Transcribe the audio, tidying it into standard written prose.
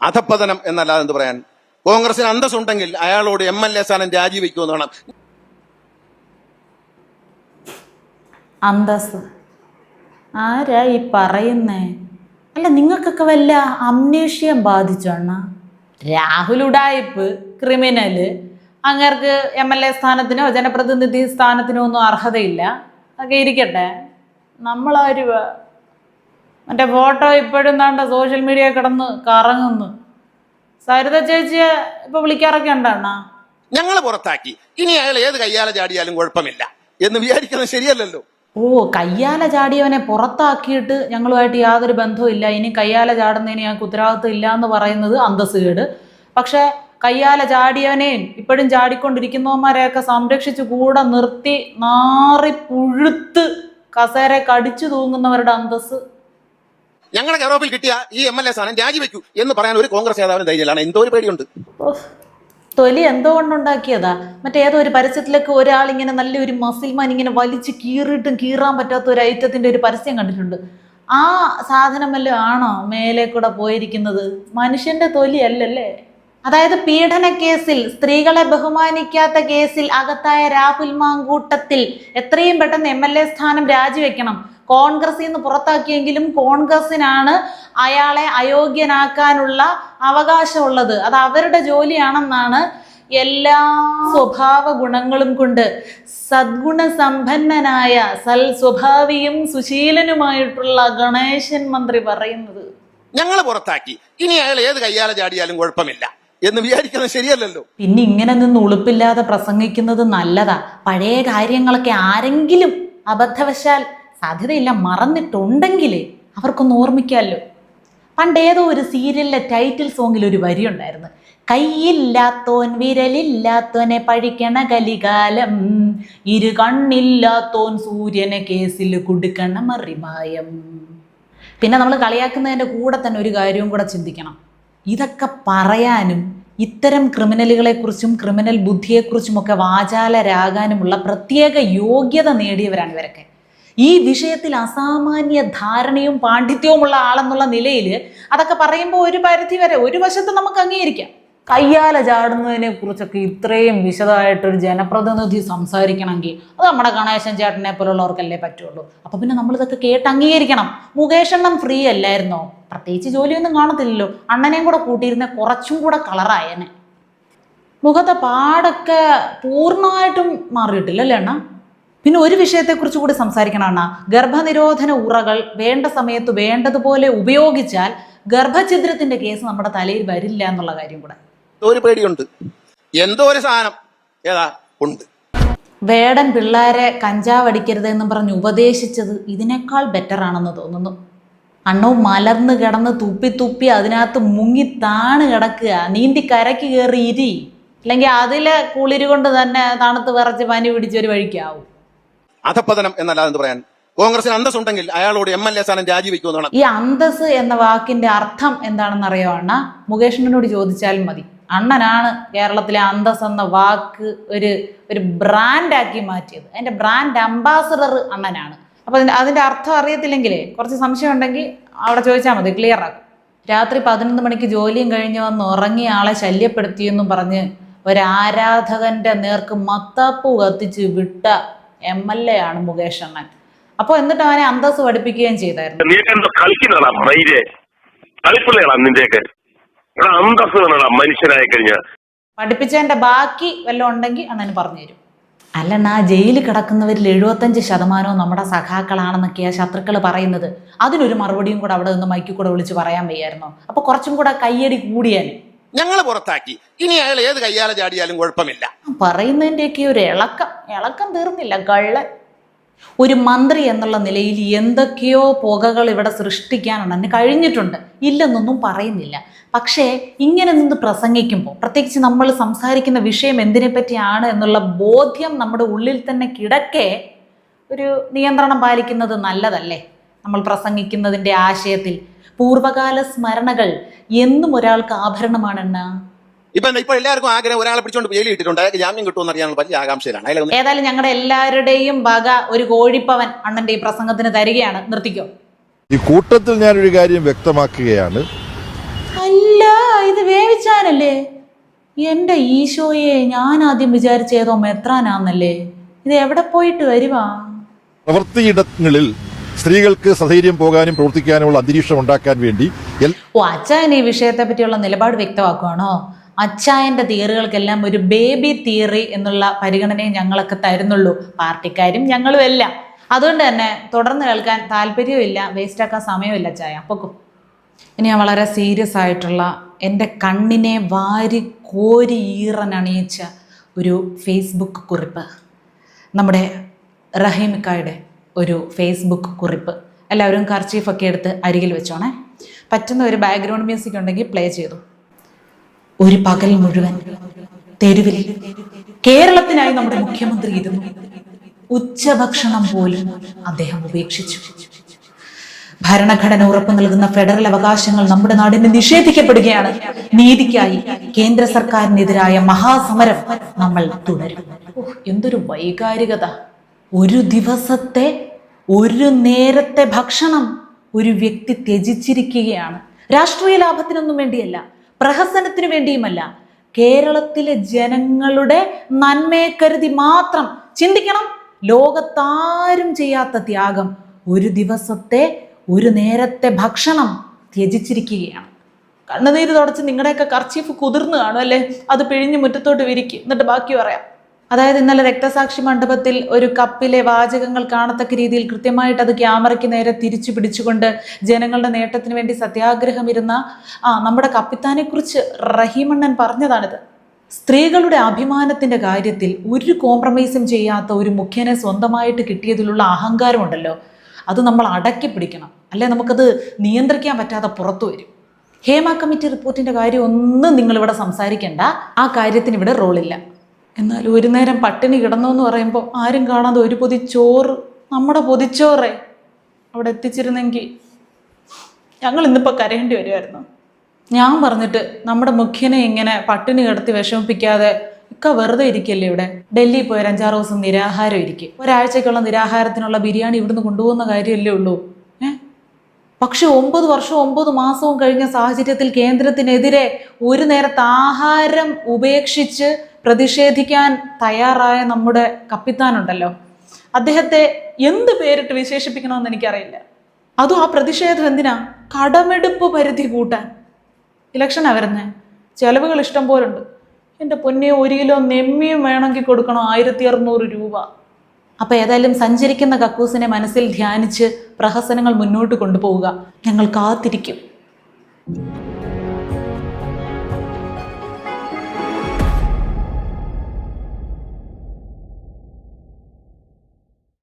അധപ്പതനം എന്നല്ലാതെ എന്ത് പറയാൻ? കോൺഗ്രസിന് അന്തസ്സുണ്ടെങ്കിൽ അയാളോട് MLA സ്ഥാനം രാജിവെക്കുമെന്ന് വേണം. അന്തസ് ആരാ ഈ പറയുന്നേ? അല്ല, നിങ്ങൾക്കൊക്കെ വല്ല അമ്നേഷ്യം ബാധിച്ചോണ്ണ? രാഹുൽ ഉഡായിപ്പ് ക്രിമിനല്, അങ്ങേർക്ക് MLA സ്ഥാനത്തിനോ ജനപ്രതിനിധി സ്ഥാനത്തിനോ ഒന്നും അർഹതയില്ല. അതൊക്കെ ഇരിക്കട്ടെ, നമ്മളാര് മറ്റേ ഫോട്ടോ ഇപ്പോഴും താണ്ട സോഷ്യൽ മീഡിയ കിടന്ന് കറങ്ങുന്നു. സരിത ചേച്ചിയെ ഇപ്പൊ വിളിക്കാറൊക്കെ ഉണ്ടണ്ണ? ഞങ്ങൾ പുറത്താക്കി, ഇനി അയാൾ ഏത് കയ്യാല ചാടിയാലും കുഴപ്പമില്ല എന്ന് വിചാരിക്കുന്നത് ശരിയല്ലല്ലോ. ഓ, കയ്യാല ചാടിയവനെ പുറത്താക്കിയിട്ട് ഞങ്ങളുമായിട്ട് യാതൊരു ബന്ധവും ഇല്ല, ഇനി കയ്യാല ചാടുന്നതിന് ഞങ്ങൾക്ക് ഉത്തരവാദിത്വം ഇല്ല എന്ന് പറയുന്നത് അന്തസ്സുകേട്. പക്ഷെ കയ്യാല ചാടിയവനെയും ഇപ്പോഴും ചാടിക്കൊണ്ടിരിക്കുന്നവന്മാരെയൊക്കെ സംരക്ഷിച്ച് കൂടെ നിർത്തി നാറി പുഴുത്ത് കസേര കടിച്ചു തൂങ്ങുന്നവരുടെ അന്തസ്. ഞങ്ങളുടെ കെയറോപ്പിൽ കിട്ടിയ ഈ MLA സ്ഥാനം രാജിവെക്കൂ എന്ന് പറയാൻ ഒരു കോൺഗ്രസ് നേതാവിന് ധൈര്യമാണ്. എന്തോ ഒരു പേടിയുണ്ട്. തൊലി എന്തോ കൊണ്ടുണ്ടാക്കിയതാ. മറ്റേതോ ഒരു പരസ്യത്തിലൊക്കെ ഒരാൾ ഇങ്ങനെ നല്ലൊരു മസിൽമാൻ ഇങ്ങനെ വലിച്ച് കീറിയിട്ടും കീറാൻ പറ്റാത്ത ഒരു ഐറ്റത്തിന്റെ ഒരു പരസ്യം കണ്ടിട്ടുണ്ട്. ആ സാധനം വല്ലതും ആണോ മേലെ കൂടെ പോയിരിക്കുന്നത്? മനുഷ്യന്റെ തൊലി അല്ലല്ലേ? അതായത് പീഡന കേസിൽ, സ്ത്രീകളെ ബഹുമാനിക്കാത്ത കേസിൽ അകത്തായ രാഹുൽ മാങ്കൂട്ടത്തിൽ എത്രയും പെട്ടെന്ന് MLA സ്ഥാനം രാജിവെക്കണം. കോൺഗ്രസിൽ നിന്ന് പുറത്താക്കിയെങ്കിലും കോൺഗ്രസിനാണ് അയാളെ അയോഗ്യനാക്കാനുള്ള അവകാശമുള്ളത്. അത് അവരുടെ ജോലിയാണെന്നാണ് എല്ലാ സ്വഭാവ ഗുണങ്ങളും കൊണ്ട് സദ്ഗുണസമ്പന്നനായ സൽ സ്വഭാവിയും സുശീലനുമായിട്ടുള്ള ഗണേശൻ മന്ത്രി പറയുന്നത്. ഞങ്ങൾ പുറത്താക്കി, ഇനി അയാൾ ഏത് കയ്യാല ചാടിയാലും കുഴപ്പമില്ല എന്ന് വിചാരിക്കുന്നത് ശരിയല്ലല്ലോ. പിന്നെ ഇങ്ങനെ നിന്ന് ഉളുപ്പില്ലാതെ പ്രസംഗിക്കുന്നത് നല്ലതാ. പഴയ കാര്യങ്ങളൊക്കെ ആരെങ്കിലും അബദ്ധവശാൽ, സാധ്യതയില്ല, മറന്നിട്ടുണ്ടെങ്കിൽ അവർക്കൊന്ന് ഓർമ്മിക്കാമല്ലോ. പണ്ട് ഏതോ ഒരു സീരിയലിലെ ടൈറ്റിൽ സോങ്ങിൽ ഒരു വരി ഉണ്ടായിരുന്നു: കൈയില്ലാത്തോൻ വിരലില്ലാത്തോനെ പഴിക്കണ കലികാലം, ഇരു കണ്ണില്ലാത്തോൻ സൂര്യനെ കേസിൽ കൊടുക്കണ മറിമായം. പിന്നെ നമ്മൾ കളിയാക്കുന്നതിൻ്റെ കൂടെ തന്നെ ഒരു കാര്യവും കൂടെ ചിന്തിക്കണം. ഇതൊക്കെ പറയാനും ഇത്തരം ക്രിമിനലുകളെക്കുറിച്ചും ക്രിമിനൽ ബുദ്ധിയെക്കുറിച്ചുമൊക്കെ വാചാലരാകാനുമുള്ള പ്രത്യേക യോഗ്യത നേടിയവരാണ് ഇവരൊക്കെ. ഈ വിഷയത്തിൽ അസാമാന്യ ധാരണയും പാണ്ഡിത്യവുമുള്ള ആളെന്നുള്ള നിലയിൽ അതൊക്കെ പറയുമ്പോൾ ഒരു പരിധി വരെ ഒരു വശത്ത് നമുക്ക് അംഗീകരിക്കാം. കയ്യാല ചാടുന്നതിനെ കുറിച്ചൊക്കെ ഇത്രയും വിശദമായിട്ടൊരു ജനപ്രതിനിധി സംസാരിക്കണമെങ്കിൽ അത് നമ്മുടെ ഗണേശൻ ചേട്ടനെ പോലുള്ളവർക്കല്ലേ പറ്റുള്ളൂ. അപ്പൊ പിന്നെ നമ്മളിതൊക്കെ കേട്ട് അംഗീകരിക്കണം. മുകേഷ് അണ്ണൻ ഫ്രീ അല്ലായിരുന്നോ? പ്രത്യേകിച്ച് ജോലിയൊന്നും കാണത്തില്ലല്ലോ. അണ്ണനെയും കൂടെ കൂട്ടിയിരുന്ന കുറച്ചും കൂടെ കളറായേനെ. മുഖത്തെ പാടൊക്കെ പൂർണ്ണമായിട്ടും മാറിയിട്ടില്ലല്ലേ അണ്ണ? പിന്നെ ഒരു വിഷയത്തെക്കുറിച്ച് കൂടി സംസാരിക്കണം അണ്ണ. ഗർഭനിരോധന ഉറകൾ വേണ്ട സമയത്ത് വേണ്ടതുപോലെ ഉപയോഗിച്ചാൽ ഗർഭഛിദ്രത്തിന്റെ കേസ് നമ്മുടെ തലയിൽ വരില്ല എന്നുള്ള കാര്യം കൂടെ. ഒരു പേടിയുണ്ട്, എന്തോ ഒരു സാധനം ഏതാ ഉണ്ട്. വേടൻ പിള്ളേരെ കഞ്ചാവ് അടിക്കരുത് എന്നും പറഞ്ഞ് ഉപദേശിച്ചത് ഇതിനേക്കാൾ ബെറ്റർ ആണെന്ന് തോന്നുന്നു. അണ്ണവും മലർന്ന് കിടന്ന് തുപ്പി തുപ്പി അതിനകത്ത് മുങ്ങി താണ് കിടക്കുക, നീന്തി കരയ്ക്ക് കയറി ഇരി, അല്ലെങ്കിൽ അതിലെ കുളിര് കൊണ്ട് തന്നെ തണുത്ത് വിറച്ച് പനി പിടിച്ചൊരു വഴിക്കാവും. അധപ്പതനം എന്നല്ലാതെ എന്ത് പറയാൻ? കോൺഗ്രസിന് അന്തസ്സുണ്ടെങ്കിൽ അയാളോട് MLA സ്ഥാനം രാജിവെക്കുമെന്ന് വേണം. ഈ അന്തസ് എന്ന വാക്കിന്റെ അർത്ഥം എന്താണെന്ന് അറിയോ അണ്ണ? മുകേഷിനോട് ചോദിച്ചാലും മതി. അണ്ണനാണ് കേരളത്തിലെ അന്തസ് എന്ന വാക്ക് ഒരു ബ്രാൻഡാക്കി മാറ്റിയത്. അതിന്റെ ബ്രാൻഡ് അംബാസഡർ അണ്ണനാണ്. അപ്പൊ അതിന്റെ അർത്ഥം അറിയത്തില്ലെങ്കിലേ കുറച്ച് സംശയം ഉണ്ടെങ്കിൽ അവിടെ ചോദിച്ചാൽ മതി, ക്ലിയർ ആക്കും. രാത്രി 11 മണിക്ക് ജോലിയും കഴിഞ്ഞ് വന്ന് ഉറങ്ങിയ ആളെ ശല്യപ്പെടുത്തിയെന്നും പറഞ്ഞ് ഒരാരാധകന്റെ നേർക്ക് മത്താപ്പൂ കത്തിച്ച് വിട്ട MLA ആണ് മുകേഷ് അണ്ണൻ. അപ്പൊ എന്നിട്ട് അവനെ അന്തസ് പഠിപ്പിക്കുകയും ചെയ്തായിരുന്നു. പഠിപ്പിച്ചതിന്റെ ബാക്കി വല്ലതും ഉണ്ടെങ്കിൽ അണ്ണന് പറഞ്ഞു തരും. അല്ലണ്ണ, ജയിലിൽ കിടക്കുന്നവരിൽ 75% നമ്മുടെ സഖാക്കളാണെന്നൊക്കെയാ ശത്രുക്കൾ പറയുന്നത്. അതിനൊരു മറുപടിയും കൂടെ അവിടെ നിന്ന് മൈക്കിൽ കൂടെ വിളിച്ച് പറയാൻ വയ്യായിരുന്നോ? അപ്പൊ കുറച്ചും കൂടെ കയ്യടി കൂടിയാന്. ഞങ്ങൾ പുറത്താക്കി, ഇനി അയാൾ ഏത് കയ്യാല ചാടിയാലും കുഴപ്പമില്ല പറയുന്നതിൻ്റെയൊക്കെ ഒരു ഇളക്കം തീർന്നില്ല കള്ളൻ. ഒരു മന്ത്രി എന്നുള്ള നിലയിൽ എന്തൊക്കെയോ പുകകൾ ഇവിടെ സൃഷ്ടിക്കാനുണ്ട്, കഴിഞ്ഞിട്ടുണ്ട്, ഇല്ലെന്നൊന്നും പറയുന്നില്ല. പക്ഷേ ഇങ്ങനെ നിന്ന് പ്രസംഗിക്കുമ്പോൾ, പ്രത്യേകിച്ച് നമ്മൾ സംസാരിക്കുന്ന വിഷയം എന്തിനെ പറ്റിയാണ് എന്നുള്ള ബോധ്യം നമ്മുടെ ഉള്ളിൽ തന്നെ കിടക്കെ ഒരു നിയന്ത്രണം പാലിക്കുന്നത് നല്ലതല്ലേ? നമ്മൾ പ്രസംഗിക്കുന്നതിൻ്റെ ആശയത്തിൽ പൂർവകാല സ്മരണകൾ എന്നും ഒരാൾക്ക് ആഭരണമാണെന്ന. ഇപ്പൊ എല്ലാവർക്കും ആഗ്രഹം ഒരാളെ പിടിച്ചോണ്ട് ജയിലിൽ ഇട്ടിട്ടുണ്ട്, അയാൾക്ക് ജാമ്യം കിട്ടുമെന്ന് അറിയാനുള്ള വലിയ ആകാംക്ഷയിലാണ്. ഏതായാലും ഞങ്ങളുടെ എല്ലാവരുടെയും വക ഒരു കോഴിപ്പവൻ അണ്ണന്റെ ഈ പ്രസംഗത്തിന് തരികയാണ്. നിർത്തിക്കോ. ഈ കൂട്ടത്തിൽ ഞാനൊരു കാര്യം വ്യക്തമാക്കുകയാണ്. അല്ല, ഇത് വേവിച്ചാനല്ലേ? എൻ്റെ ഈശോയെ, ഞാൻ ആദ്യം വിചാരിച്ചേതോ മെത്രാനാന്നല്ലേ. ഇത് എവിടെ പോയിട്ട് വരുവാ? പ്രവൃത്തിയിടങ്ങളിൽ സ്ത്രീകൾക്ക് സധൈര്യം പോകാനും പ്രവർത്തിക്കാനുമുള്ള അന്തരീക്ഷം ഉണ്ടാക്കാൻ വേണ്ടി അച്ചായൻ ഈ വിഷയത്തെ പറ്റിയുള്ള നിലപാട് വ്യക്തമാക്കുവാണോ? അച്ചായന്റെ തിയറികൾക്കെല്ലാം ഒരു ബേബി തിയറി എന്നുള്ള പരിഗണനയെ ഞങ്ങളൊക്കെ തരുന്നുള്ളൂ, പാർട്ടിക്കാരും ഞങ്ങളും എല്ലാം. അതുകൊണ്ട് തന്നെ തുടർന്ന് കേൾക്കാൻ താല്പര്യമില്ല, വേസ്റ്റാക്കാൻ സമയമില്ല അച്ചായ. പൊക്കും. ഇനി ഞാൻ വളരെ സീരിയസ് ആയിട്ടുള്ള, എൻ്റെ കണ്ണിനെ വാരി കോരി ഈറനണിയിച്ച ഒരു ഫേസ്ബുക്ക് കുറിപ്പ്, നമ്മുടെ റഹീമിക്കായുടെ ഒരു ഫേസ്ബുക്ക് കുറിപ്പ്. എല്ലാവരും കർച്ചീഫൊക്കെ എടുത്ത് അരികിൽ വെച്ചോണേ. പറ്റുന്ന ഒരു ബാക്ക്ഗ്രൗണ്ട് മ്യൂസിക് ഉണ്ടെങ്കിൽ പ്ലേ ചെയ്തു. ഒരു പകൽ മുഴുവൻ തെരുവിൽ കേരളത്തിനായി നമ്മുടെ മുഖ്യമന്ത്രി ഇരുന്നു. ഉച്ചഭക്ഷണം പോലും അദ്ദേഹം ഉപേക്ഷിച്ചു. ഭരണഘടന ഉറപ്പു നൽകുന്ന ഫെഡറൽ അവകാശങ്ങൾ നമ്മുടെ നാടിന് നിഷേധിക്കപ്പെടുകയാണ്. നീതിക്കായി കേന്ദ്ര സർക്കാരിനെതിരായ മഹാസമരം നമ്മൾ തുടരും. എന്തൊരു വൈകാരികത! ഒരു ദിവസത്തെ ഒരു നേരത്തെ ഭക്ഷണം ഒരു വ്യക്തി ത്യജിച്ചിരിക്കുകയാണ്. രാഷ്ട്രീയ ലാഭത്തിനൊന്നും വേണ്ടിയല്ല, പ്രഹസനത്തിനു വേണ്ടിയുമല്ല, കേരളത്തിലെ ജനങ്ങളുടെ നന്മയെ കരുതി മാത്രം. ചിന്തിക്കണം, ലോകത്താരും ചെയ്യാത്ത ത്യാഗം. ഒരു ദിവസത്തെ ഒരു നേരത്തെ ഭക്ഷണം ത്യജിച്ചിരിക്കുകയാണ്. കണ്ണുനീര് തുടച്ച് നിങ്ങളുടെയൊക്കെ കർച്ചീഫ് കുതിർന്നു കാണും അല്ലേ? അത് പിഴിഞ്ഞ് മുറ്റത്തോട്ട് വിരിക്കും, എന്നിട്ട് ബാക്കി പറയാം. അതായത് ഇന്നലെ രക്തസാക്ഷി മണ്ഡപത്തിൽ ഒരു കപ്പിലെ വാചകങ്ങൾ കാണത്തക്ക രീതിയിൽ കൃത്യമായിട്ട് അത് ക്യാമറയ്ക്ക് നേരെ തിരിച്ചു പിടിച്ചുകൊണ്ട് ജനങ്ങളുടെ നേട്ടത്തിന് വേണ്ടി സത്യാഗ്രഹം ഇരുന്ന നമ്മുടെ കപ്പിത്താനെ കുറിച്ച് റഹീമണ്ണൻ പറഞ്ഞതാണിത്. സ്ത്രീകളുടെ അഭിമാനത്തിന്റെ കാര്യത്തിൽ ഒരു കോംപ്രമൈസും ചെയ്യാത്ത ഒരു മുഖ്യനെ സ്വന്തമായിട്ട് കിട്ടിയതിലുള്ള അഹങ്കാരമുണ്ടല്ലോ, അത് നമ്മൾ അടക്കി പിടിക്കണം, അല്ലെ നമുക്കത് നിയന്ത്രിക്കാൻ പറ്റാതെ പുറത്തു വരും. ഹേമ കമ്മിറ്റി റിപ്പോർട്ടിന്റെ കാര്യം ഒന്നും നിങ്ങളിവിടെ സംസാരിക്കേണ്ട, ആ കാര്യത്തിന് ഇവിടെ റോളില്ല. എന്നാൽ ഒരു നേരം പട്ടിണി കിടന്നു എന്ന് പറയുമ്പോൾ ആരും കാണാതെ ഒരു പൊതി ചോറ്, നമ്മുടെ പൊതിച്ചോറേ അവിടെ എത്തിച്ചിരുന്നെങ്കിൽ ഞങ്ങൾ ഇന്നിപ്പോൾ കരയേണ്ടി വരുമായിരുന്നു. ഞാൻ പറഞ്ഞിട്ട് നമ്മുടെ മുഖ്യനെ ഇങ്ങനെ പട്ടിണി കിടത്തി വിഷമിപ്പിക്കാതെ ഒക്കെ വെറുതെ ഇരിക്കല്ലേ ഇവിടെ? ഡൽഹി പോയി 5-6 ദിവസം നിരാഹാരം ഇരിക്കും. ഒരാഴ്ചക്കുള്ള നിരാഹാരത്തിനുള്ള ബിരിയാണി ഇവിടുന്ന് കൊണ്ടുപോകുന്ന കാര്യമല്ലേ ഉള്ളൂ. പക്ഷെ 9 വർഷവും 9 മാസവും കഴിഞ്ഞ സാഹചര്യത്തിൽ കേന്ദ്രത്തിനെതിരെ ഒരു നേരത്തെ ആഹാരം ഉപേക്ഷിച്ച് പ്രതിഷേധിക്കാൻ തയ്യാറായ നമ്മുടെ കപ്പിത്താനുണ്ടല്ലോ, അദ്ദേഹത്തെ എന്ത് പേരിട്ട് വിശേഷിപ്പിക്കണമെന്ന് എനിക്കറിയില്ല. അതും ആ പ്രതിഷേധം എന്തിനാ? കടമെടുപ്പ് പരിധി കൂട്ടാൻ. ഇലക്ഷനാണ് വരുന്നത്, ചെലവുകൾ ഇഷ്ടം പോലുണ്ട്. എൻ്റെ പൊന്നെ, 1 കിലോ നെമ്മിയും വേണമെങ്കിൽ കൊടുക്കണം 1600 രൂപ. അപ്പം ഏതായാലും സഞ്ചരിക്കുന്ന കക്കൂസിനെ മനസ്സിൽ ധ്യാനിച്ച് പ്രഹസനങ്ങൾ മുന്നോട്ട് കൊണ്ടുപോവുക. ഞങ്ങൾ കാത്തിരിക്കും.